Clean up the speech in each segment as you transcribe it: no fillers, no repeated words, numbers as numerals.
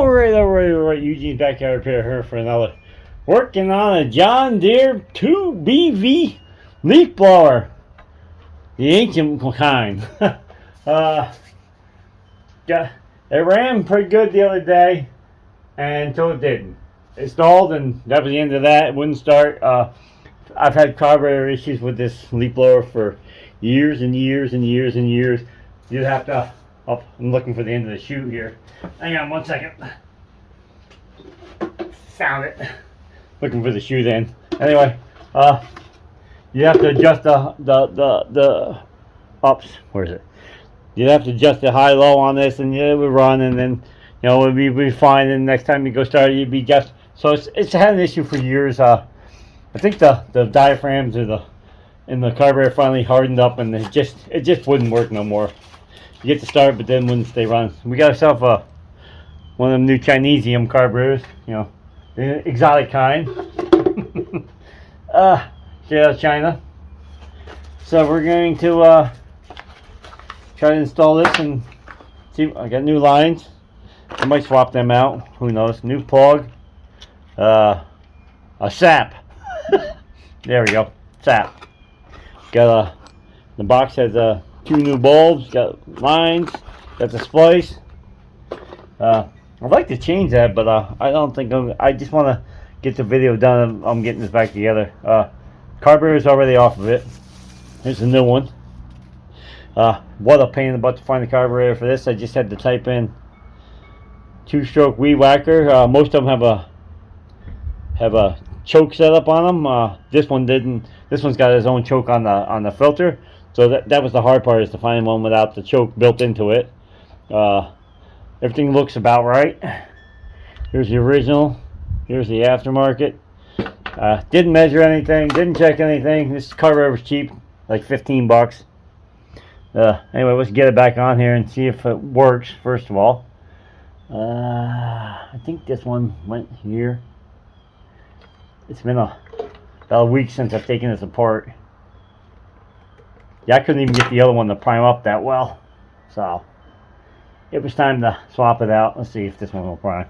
Alright, Eugene's Backyard Repair here for another. Working on a John Deere 2BV leaf blower. The ancient kind. It ran pretty good the other day until it didn't. It stalled and that was the end of that. It wouldn't start. I've had carburetor issues with this leaf blower for years and years and years and years. You'd have to... Oh, I'm looking for the end of the chute here. Hang on 1 second. Found it. Looking for the chute end. Anyway, you have to adjust the ups. Where is it? You have to adjust the high low on this, and it would run, and then it would be fine. And next time you go start, you'd be just so it's had an issue for years. I think the diaphragms in the carburetor finally hardened up, and it just wouldn't work no more. You get to start, but then wouldn't stay running. We got ourselves one of them new Chinesium carburetors, the exotic kind. Straight out of China. So we're going to try to install this and see. I got new lines. I might swap them out. Who knows? New plug. A sap. There we go. Sap. Got the box has 2 new bulbs, got lines, got the splice. I'd like to change that, but I don't think I just want to get the video done. I'm getting this back together. Carburetor is already off of it. Here's a new one. What a pain in the butt to find the carburetor for this. I just had to type in 2-stroke weed whacker. Most of them have a choke setup on them. This one didn't. This one's got its own choke on the filter. So that was the hard part, is to find one without the choke built into it. Everything looks about right. Here's the original. Here's the aftermarket. Didn't measure anything. Didn't check anything. This carburetor was cheap, like 15 bucks. Anyway, let's get it back on here and see if it works, first of all. I think this one went here. It's been about a week since I've taken this apart. Yeah, I couldn't even get the other one to prime up that well. So, it was time to swap it out. Let's see if this one will prime.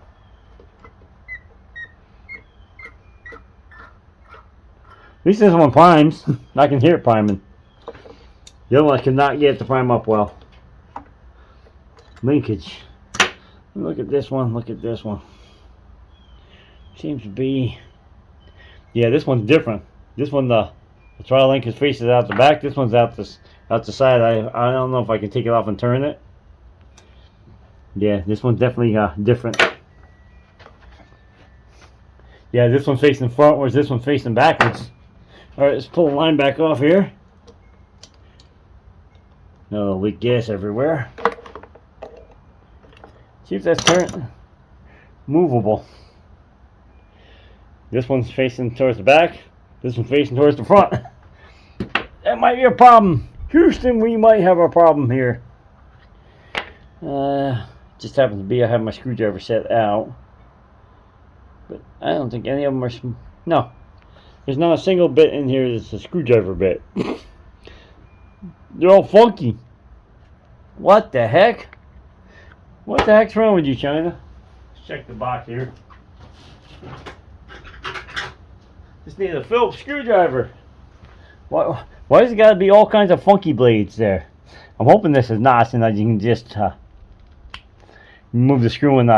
At least this one primes. I can hear it priming. The other one I could not get it to prime up well. Linkage. Look at this one. Look at this one. Seems to be... Yeah, this one's different. This one, the throttle linkage faces out the back. This one's out the side. I don't know if I can take it off and turn it. Yeah, this one's definitely different. Yeah, this one's facing front, whereas this one's facing backwards. Alright, let's pull the line back off here. No leak gas everywhere. See if that's current. Movable. This one's facing towards the back. This one's facing towards the front. That might be a problem. Houston, we might have a problem here. Just happens to be I have my screwdriver set out. But I don't think any of them are... No. There's not a single bit in here that's a screwdriver bit. They're all funky. What the heck? What the heck's wrong with you, China? Let's check the box here. Just need a Phillips screwdriver. Why does it got to be all kinds of funky blades there? I'm hoping this is not, and that you can just move the screw and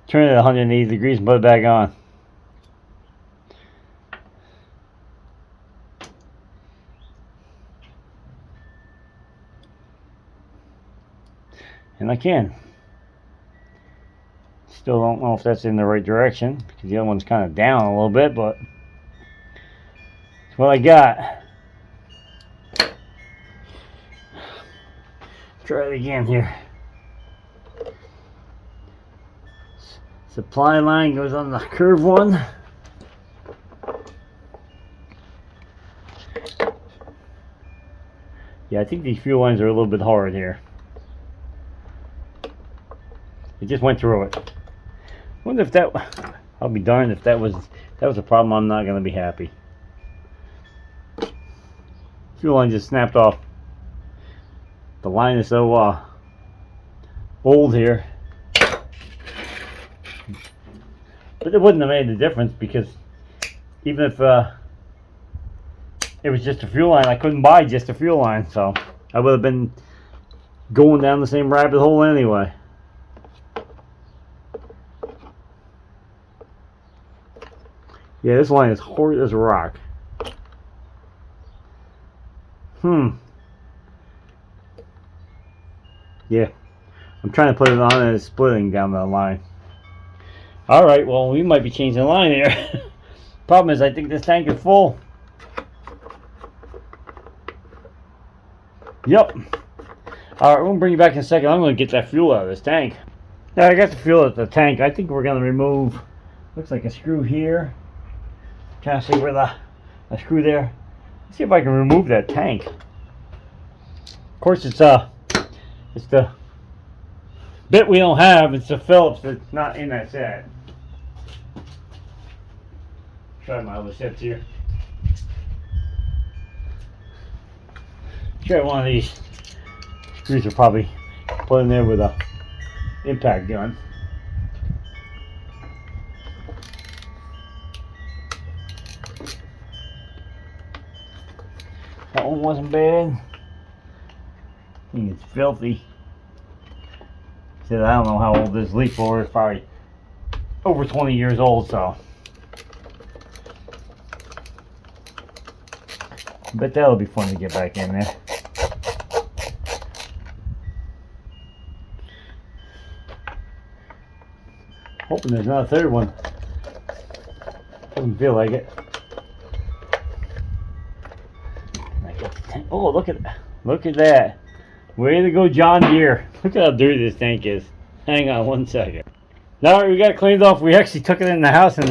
turn it 180 degrees and put it back on. And I can. Still don't know if that's in the right direction, because the other one's kind of down a little bit, but that's what I got. Try it again here. Supply line goes on the curved one. Yeah, I think these fuel lines are a little bit hard here. It just went through it. I wonder if that... I'll be darned if that was a problem. I'm not going to be happy. Fuel line just snapped off. The line is so old here. But it wouldn't have made a difference because even if it was just a fuel line, I couldn't buy just a fuel line, so I would have been going down the same rabbit hole anyway. Yeah, this line is hard as a rock. Yeah, I'm trying to put it on and it's splitting down the line. Alright, well, we might be changing the line here. Problem is, I think this tank is full. Yep. Alright, we're going to bring you back in a second. I'm going to get that fuel out of this tank. Now, I got the fuel out of the tank. I think we're going to remove, looks like a screw here. Trying to see where the screw there. Let's see if I can remove that tank. Of course, it's the bit we don't have. It's the Phillips that's not in that set. Try my other sets here. Try one of these. Screws are probably put in there with a impact gun. That one wasn't bad. I think it's filthy. Said I don't know how old this leaf blower is. Probably over 20 years old, so I bet that'll be fun to get back in there. Hoping there's not a third one. Doesn't feel like it. Oh, look at that. Way to go, John Deere. Look at how dirty this tank is. Hang on one second. Now we got it cleaned off. We actually took it in the house and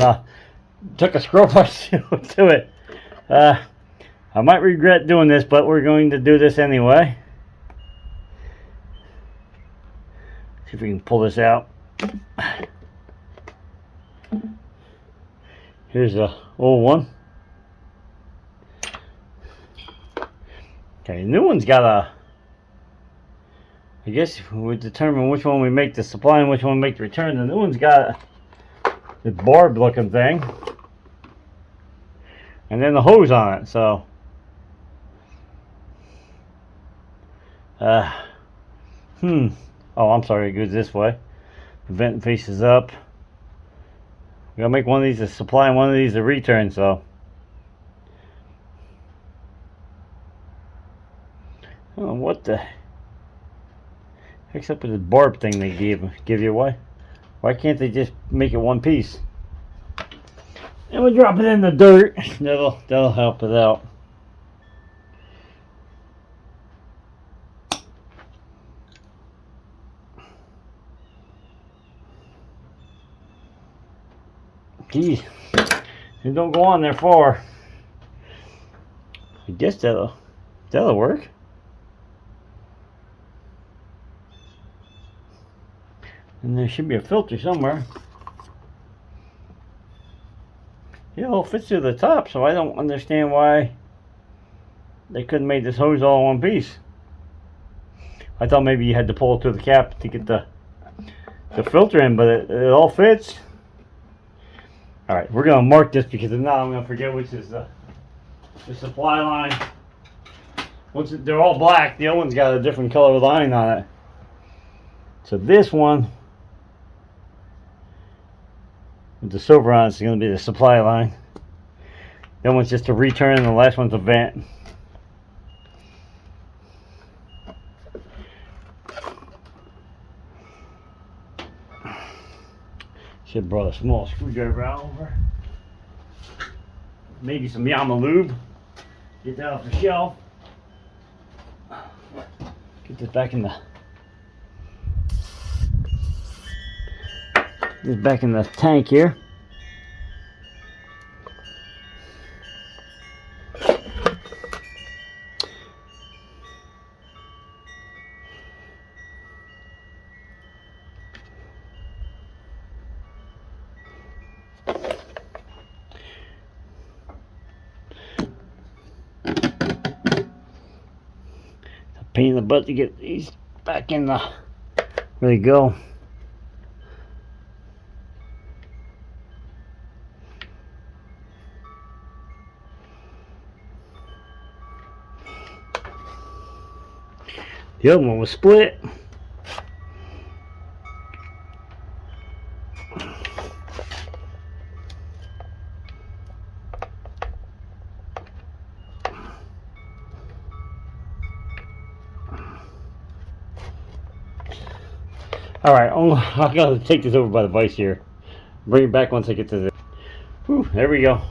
took a scrub brush to it. I might regret doing this, but we're going to do this anyway. See if we can pull this out. Here's the old one. Okay, the new one's got a, I guess we determine which one we make the supply and which one we make the return. The new one's got this barb looking thing. And then the hose on it, so. Oh, I'm sorry, it goes this way. The vent faces up. We gotta make one of these a supply and one of these a return, so. Oh, what the heck's up with this barb thing they give you? Why can't they just make it one piece? And we'll drop it in the dirt. That'll help it out. Geez, it don't go on there far. I guess that'll work. And there should be a filter somewhere. It all fits to the top, so I don't understand why they couldn't make this hose all in one piece. I thought maybe you had to pull it to the cap to get the filter in, but it all fits. Alright, we're going to mark this because if not I'm going to forget which is the supply line. Once they're all black, the other one's got a different color line on it. So this one with the silver on it's going to be the supply line. That one's just a return and the last one's a vent. Should have brought a small screwdriver out over. Maybe some Yama lube. Get that off the shelf. Get this back in the tank here. Pain in the butt to get these back in the, there you go. The other one was split. Alright, I'm going to take this over by the vise here. Bring it back once I get to the... Whew, there we go.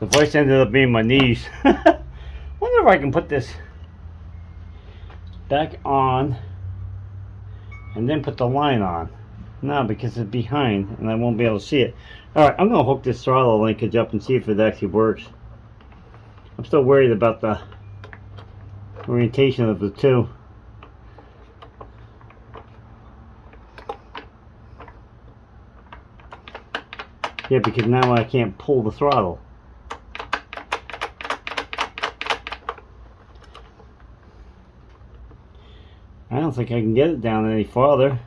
The vise ended up being my knees. Wonder if I can put this back on and then put the line on. No, because it's behind and I won't be able to see it. Alright, I'm going to hook this throttle linkage up and see if it actually works. I'm still worried about the orientation of the two. Yeah, because now I can't pull the throttle. I don't think I can get it down any farther.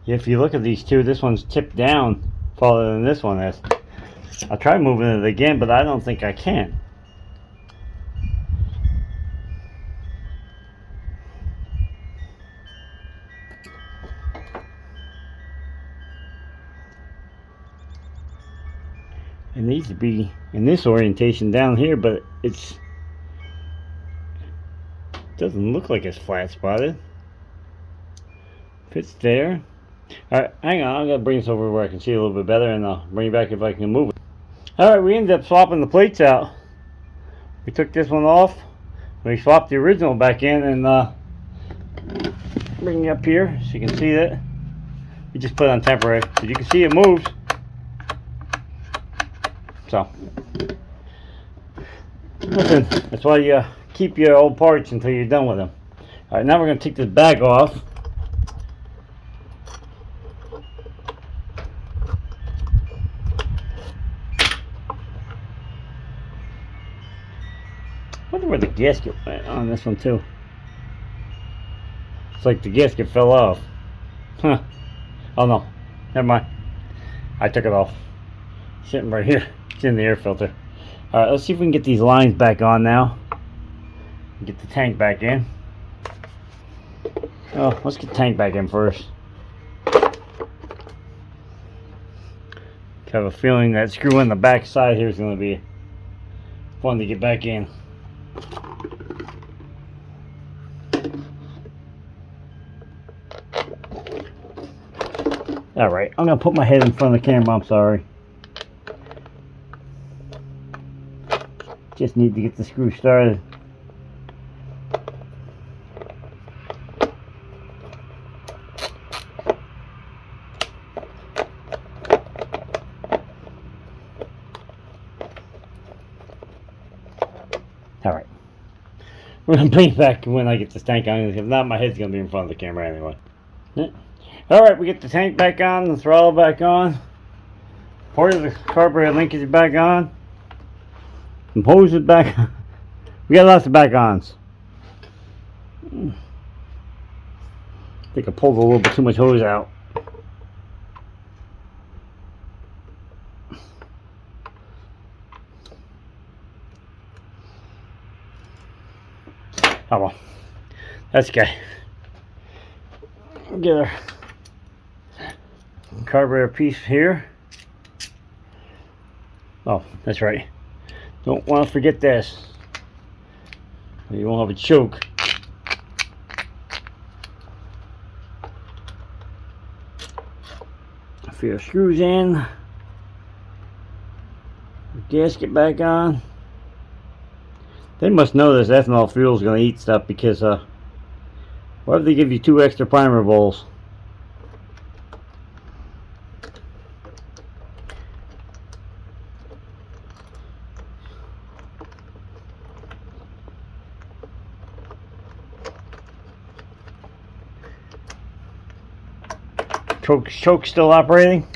If you look at these two, this one's tipped down farther than this one is. I'll try moving it again, but I don't think I can. It needs to be in this orientation down here, but it doesn't look like it's flat spotted. If it's there. Alright, hang on, I'm going to bring this over where I can see a little bit better, and I'll bring it back if I can move it. Alright, we ended up swapping the plates out. We took this one off. We swapped the original back in, and bring it up here so you can see that. We just put it on temporary, so you can see it moves. So, listen, that's why you keep your old parts until you're done with them. Alright, now we're going to take this bag off. I wonder where the gasket went on this one too. It's like the gasket fell off. Huh. Oh no, never mind. I took it off. Sitting right here. It's in the air filter. Alright, let's see if we can get these lines back on now. Get the tank back in. Oh, let's get the tank back in first. I have a feeling that screw in the back side here is going to be fun to get back in. Alright, I'm going to put my head in front of the camera, I'm sorry. Just need to get the screw started. Alright. We're going to bring it back when I get this tank on. If not, my head's going to be in front of the camera anyway. Yeah. Alright, we get the tank back on, the throttle back on. Part of the carburetor linkage back on. Some hoses back on. We got lots of back-ons. I think I pulled a little bit too much hose out. Oh well. That's okay. Get our carburetor piece here. Oh, that's right. Don't want to forget this. You won't have a choke. A few screws in. Gasket back on. They must know this ethanol fuel is going to eat stuff because why would they give you 2 extra primer bowls? Choke still operating.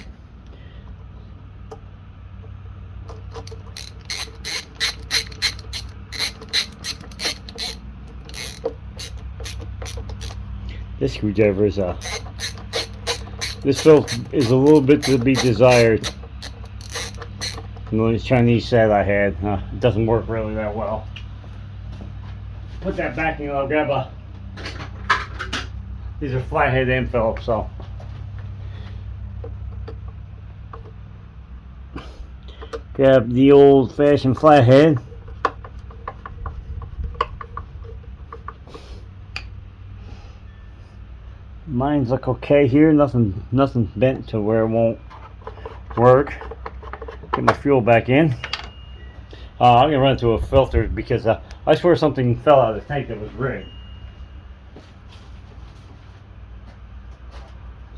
This screwdriver is this bolt is a little bit to be desired. The Chinese set I had. It doesn't work really that well. Put that back and I'll grab a. These are flathead end Phillips, so. Grab the old fashioned flathead. Mine's look okay here, nothing bent to where it won't work. Get my fuel back in. I'm gonna run it through a filter because I swear something fell out of the tank that was rigged.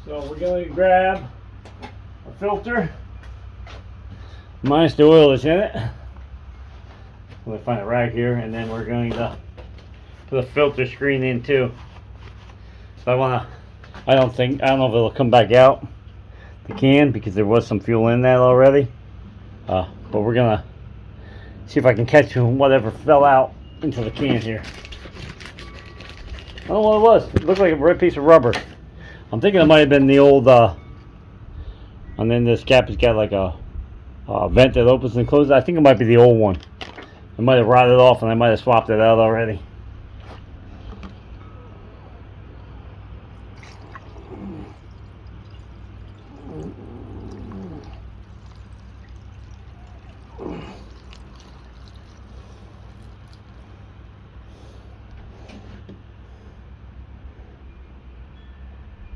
So we're going to grab a filter, minus the oil that's in it. I'm gonna find a rag here, and then we're going to put a filter screen in too. So I don't know if it'll come back out the can because there was some fuel in that already. But we're gonna see if I can catch whatever fell out into the can here. I don't know what it was. It looked like a red piece of rubber. I'm thinking it might have been the old, and then this cap has got like a vent that opens and closes. I think it might be the old one. It might have rotted off and I might have swapped it out already.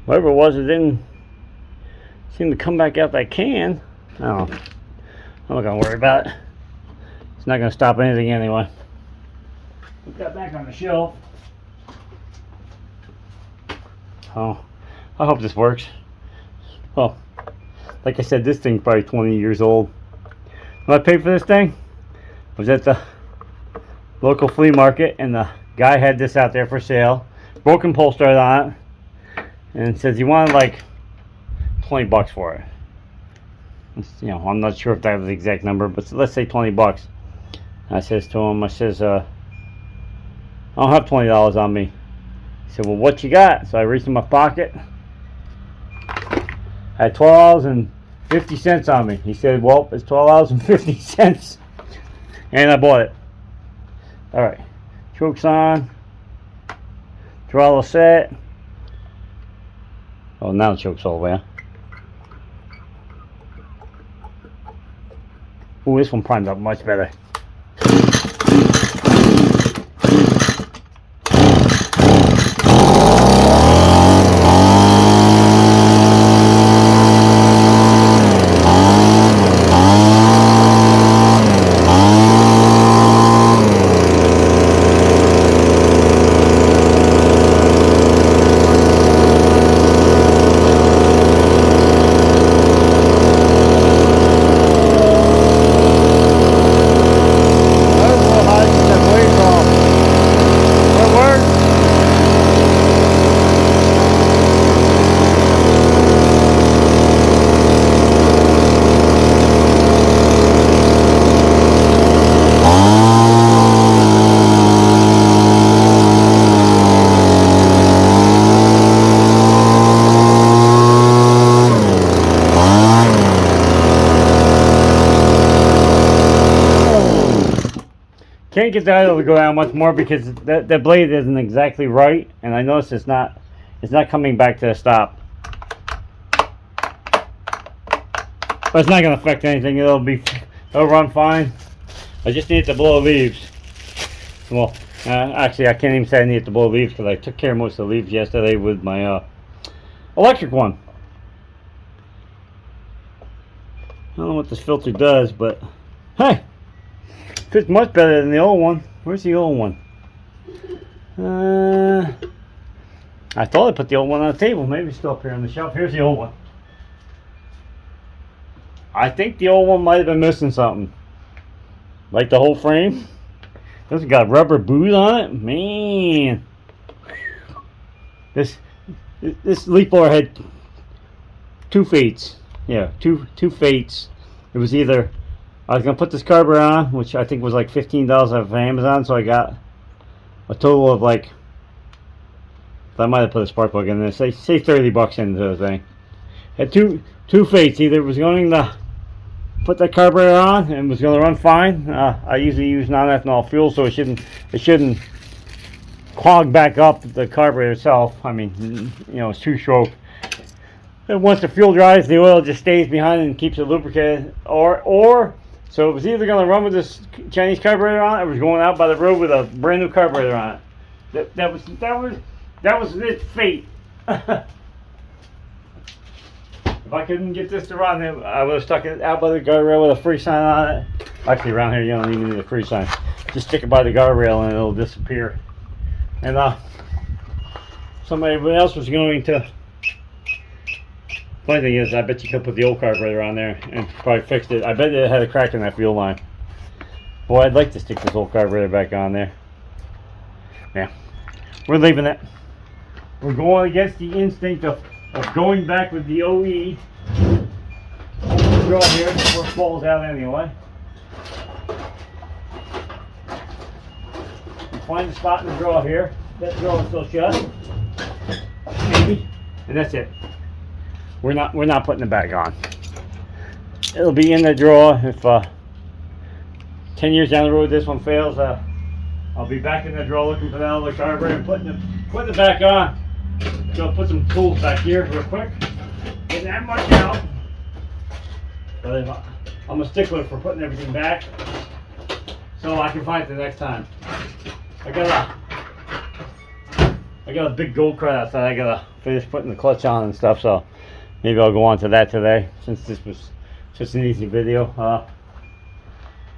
Whatever it was, it didn't seem to come back out that can. I don't know. I'm not going to worry about it. It's not going to stop anything anyway. Put that back on the shelf. Oh, I hope this works. Well, like I said, this thing's probably 20 years old. When I paid for this thing, I was at the local flea market, and the guy had this out there for sale. Broken pull start on it. And it says he wanted like 20 bucks for it. You know, I'm not sure if that was the exact number, but let's say 20 bucks. I says to him, I don't have $20 on me. He said, well, what you got? So I reached in my pocket. I had $12.50 on me. He said, well, it's $12.50. And I bought it. Alright. Chokes on. Throttle set. Oh, now the choke's all the way out. Ooh, this one primed up much better. Can't get the idle to go down much more because that blade isn't exactly right, and I notice it's not coming back to the stop. But it's not going to affect anything. It'll run fine. I just need to blow leaves. Well, actually, I can't even say I need to blow leaves because I took care of most of the leaves yesterday with my electric one. I don't know what this filter does, but hey, fits much better than the old one. Where's the old one? I thought I put the old one on the table. Maybe it's still up here on the shelf. Here's the old one. I think the old one might have been missing something. Like the whole frame. This has got rubber boot on it. Man. This leaf blower had two fates. Yeah, two fates. It was either I was gonna put this carburetor on, which I think was like $15 off of Amazon, so I got a total of like, I might have put a spark plug in there, say 30 bucks into the thing. Had two fates. Either it was going to put that carburetor on and was going to run fine. I usually use non-ethanol fuel, so it shouldn't clog back up the carburetor itself. I mean, you know, it's 2-stroke. And once the fuel dries, the oil just stays behind and keeps it lubricated. So it was either going to run with this Chinese carburetor on it, or it was going out by the road with a brand new carburetor on it. That was its fate. If I couldn't get this to run, I would have stuck it out by the guardrail with a free sign on it. Actually, around here you don't even need a free sign. Just stick it by the guardrail and it'll disappear. And somebody else was going to. Funny thing is, I bet you could put the old carburetor on there and probably fixed it. I bet it had a crack in that fuel line. Boy, I'd like to stick this old carburetor back on there. Yeah, we're leaving it. We're going against the instinct of going back with the OE. Draw here before it falls out anyway. Find the spot in the draw here. That draw is still shut. Maybe. And that's it. We're not putting it back on. It'll be in the drawer if 10 years down the road this one fails. I'll be back in the drawer looking for that other carburetor and putting it back on. So I'll put some tools back here real quick. Get that much out. But I'm a stickler for putting everything back so I can find it the next time. I got a big gold card outside. I gotta finish putting the clutch on and stuff, so maybe I'll go on to that today, since this was just an easy video.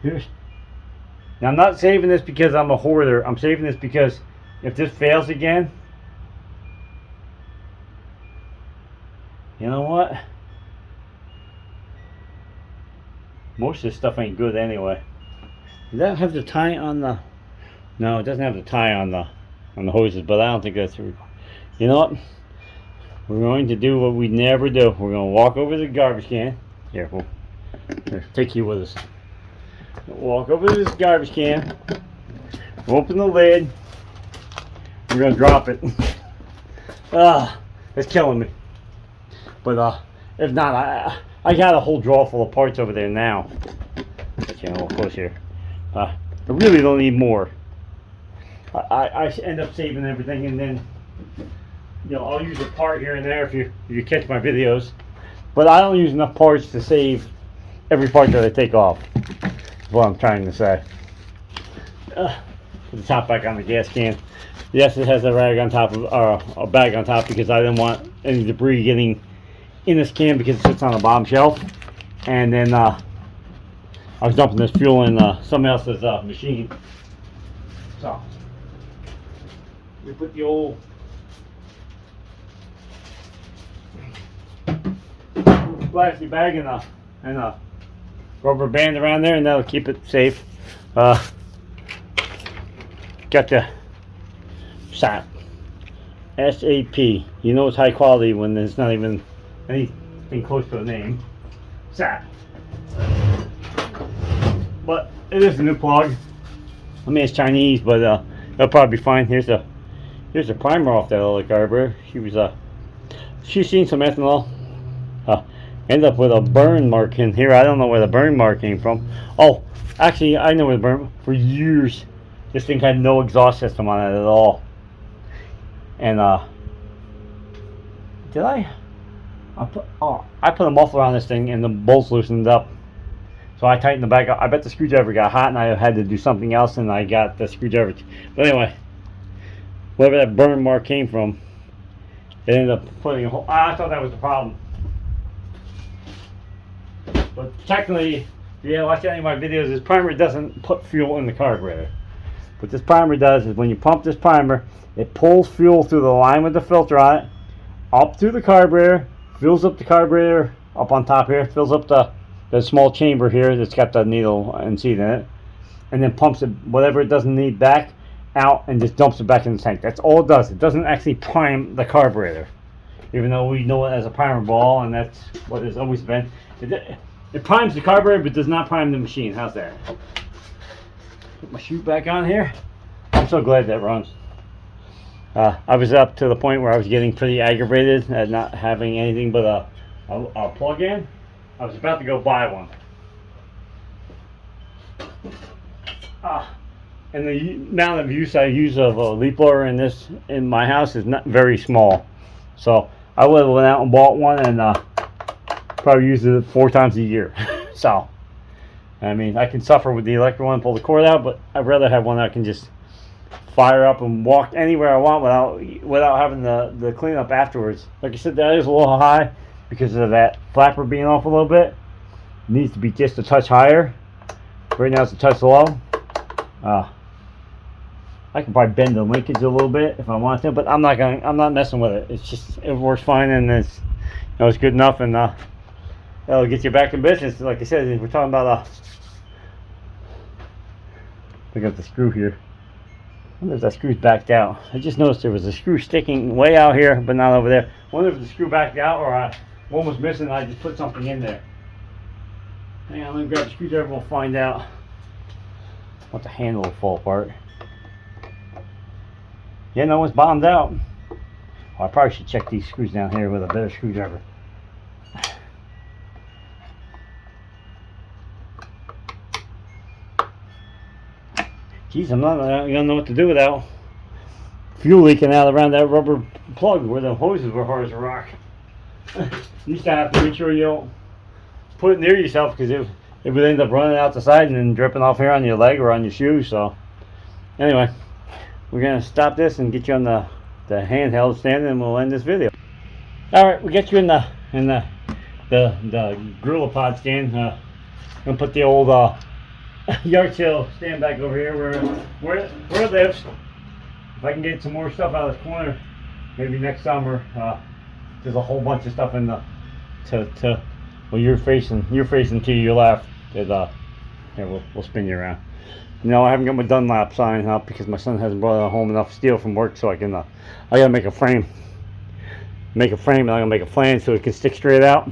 Now I'm not saving this because I'm a hoarder. I'm saving this because if this fails again, you know what? Most of this stuff ain't good anyway. Does that have the tie on the? No, it doesn't have the tie on the hoses, but I don't think that's. You know what? We're going to do what we never do. We're going to walk over the garbage can. Here, here, take you with us. Walk over to this garbage can. Open the lid. We're going to drop it. It's killing me. But if not, I got a whole drawer full of parts over there now. Okay, a little close here. I really don't need more. I end up saving everything, and then you know, I'll use a part here and there if you catch my videos, but I don't use enough parts to save every part that I take off. That's what I'm trying to say. Put the top back on the gas can. Yes, it has a rag on top of, or a bag on top, because I didn't want any debris getting in this can because it sits on the bottom shelf. And then I was dumping this fuel in somebody else's machine. So we put the old plastic bag and a rubber band around there, and that'll keep it safe. Got the SAP. SAP. You know it's high quality when there's not even anything close to a name. SAP. But it is a new plug. I mean, it's Chinese, but it'll probably be fine. Here's a primer off that other carburetor. She's seen some ethanol. Ended up with a burn mark in here. I don't know where the burn mark came from. Oh, actually, I know where the burn. For years, this thing had no exhaust system on it at all. And did I? I put a muffler on this thing, and the bolts loosened up. So I tightened the back up. I bet the screwdriver got hot, and I had to do something else, and I got the screwdriver. But anyway, wherever that burn mark came from, it ended up putting a hole. I thought that was the problem. But technically, if you watch any of my videos, this primer doesn't put fuel in the carburetor. What this primer does is when you pump this primer, it pulls fuel through the line with the filter on it, up through the carburetor, fills up the carburetor up on top here, fills up the small chamber here that's got the needle and seat in it, and then pumps it, whatever it doesn't need, back out and just dumps it back in the tank. That's all it does. It doesn't actually prime the carburetor, even though we know it as a primer ball, and that's what it's always been. It primes the carburetor, but does not prime the machine. How's that? Put my chute back on here. I'm so glad that runs. I was up to the point where I was getting pretty aggravated at not having anything but a plug-in. I was about to go buy one. And the amount of use I use of a leaf blower in my house is not very small. So I would have went out and bought one and probably use it 4 times a year. So, I mean, I can suffer with the electric one, pull the cord out, but I'd rather have one that I can just fire up and walk anywhere I want without having the clean up afterwards. Like I said, that is a little high because of that flapper being off a little bit. It needs to be just a touch higher. Right now it's a touch low. I can probably bend the linkage a little bit if I want to, but I'm not messing with it. It's just, it works fine, and it's, it's good enough, and that'll get you back in business. Like I said, we're talking about look at the screw here. I wonder if that screw's backed out. I just noticed there was a screw sticking way out here, but not over there. I wonder if the screw backed out or one was missing and I just put something in there. Hang on, let me grab the screwdriver, we'll find out. I want the handle to fall apart. Yeah, no one's bombed out. Oh, I probably should check these screws down here with a better screwdriver. Geez, I don't know what to do without fuel leaking out around that rubber plug where the hoses were hard as a rock. You used to have to make sure you don't put it near yourself, because it would end up running out the side and then dripping off here on your leg or on your shoe. So anyway, we're gonna stop this and get you on the handheld stand, and we'll end this video. All right, we get you in the Gorilla Pod stand. Gonna put the old yard sale stand back over here where it lives. If I can get some more stuff out of this corner, maybe next summer. There's a whole bunch of stuff in the well, you're facing to your left. Here, we'll spin you around. No, I haven't got my Dunlap sign up because my son hasn't brought home enough steel from work, so I gotta make a frame. And I'm gonna make a flange so it can stick straight out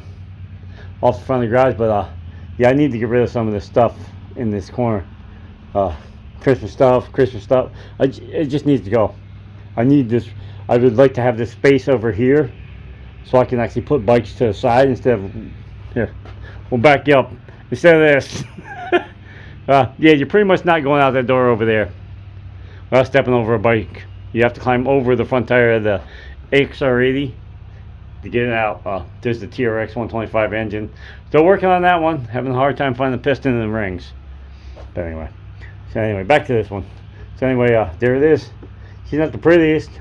off the front of the garage. But yeah, I need to get rid of some of this stuff in this corner. Christmas stuff. It just needs to go. I need this. I would like to have this space over here so I can actually put bikes to the side instead of here. We'll back you up instead of this. Yeah, you're pretty much not going out that door over there without stepping over a bike. You have to climb over the front tire of the XR80 to get it out. There's the TRX 125 engine. Still working on that one. Having a hard time finding the piston and the rings. But anyway, back to this one. So anyway, there it is. She's not the prettiest.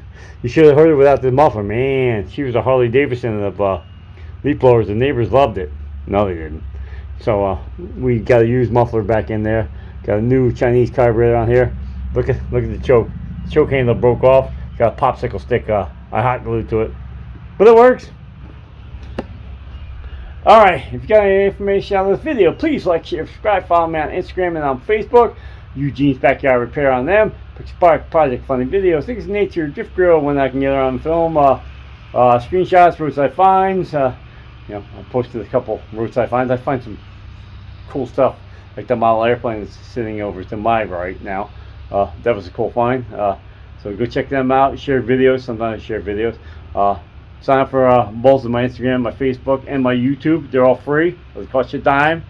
You should have heard her without the muffler. Man, she was a Harley Davidson of leaf blowers. The neighbors loved it. No, they didn't. So we got a used muffler back in there. Got a new Chinese carburetor on here. Look at the choke. The choke handle broke off. Got a popsicle stick I hot glued to it, but it works. All right, if you got any information on this video, please like, share, subscribe, follow me on Instagram and on Facebook. Eugene's Backyard Repair on them. Project Funny Videos, Things of Nature, Drift Grill when I can get it on film. Screenshots, roadside finds. I posted a couple roadside finds. I find some cool stuff, like the model airplane that's sitting over to my right now. That was a cool find. So go check them out. Share videos. Sometimes I share videos. Sign up for both of my Instagram, my Facebook, and my YouTube. They're all free. It'll cost you a dime.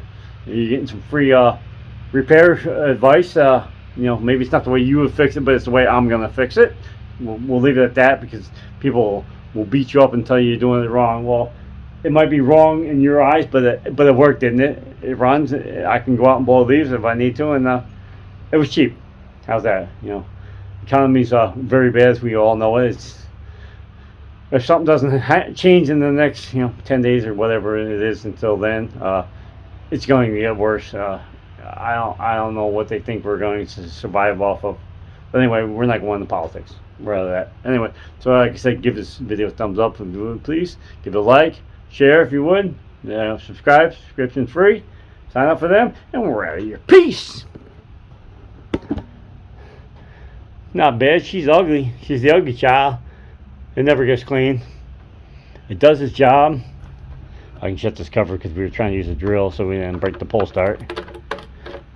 You're getting some free repair advice. Maybe it's not the way you would fix it, but it's the way I'm gonna fix it. We'll leave it at that, because people will beat you up and tell you you're doing it wrong. Well, it might be wrong in your eyes, but it worked, didn't it? It runs. I can go out and blow leaves if I need to, and it was cheap. How's that? Economy's very bad, as we all know it. If something doesn't change in the next 10 days or whatever it is until then, it's going to get worse. I don't know what they think we're going to survive off of. But anyway, we're not going into politics. We're out of that. Anyway, so like I said, give this video a thumbs up if you would, please. Give it a like, share if you would. Subscribe. Subscription's free. Sign up for them, and we're out of here. Peace. Not bad. She's ugly. She's the ugly child. It never gets clean. It does its job. I can shut this cover because we were trying to use a drill so we didn't break the pull start.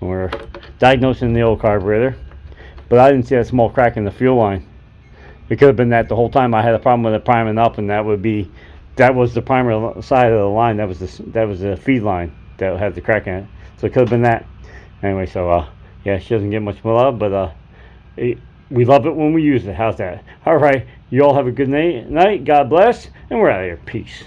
We're diagnosing the old carburetor, but I didn't see that small crack in the fuel line. It could have been that the whole time I had a problem with it priming up, and that was the primer side of the line. That was the feed line that had the crack in it. So it could have been that. Anyway, so Yeah, she doesn't get much love, but we love it when we use it. How's that? All right, you all have a good night. God bless, and we're out of here. Peace.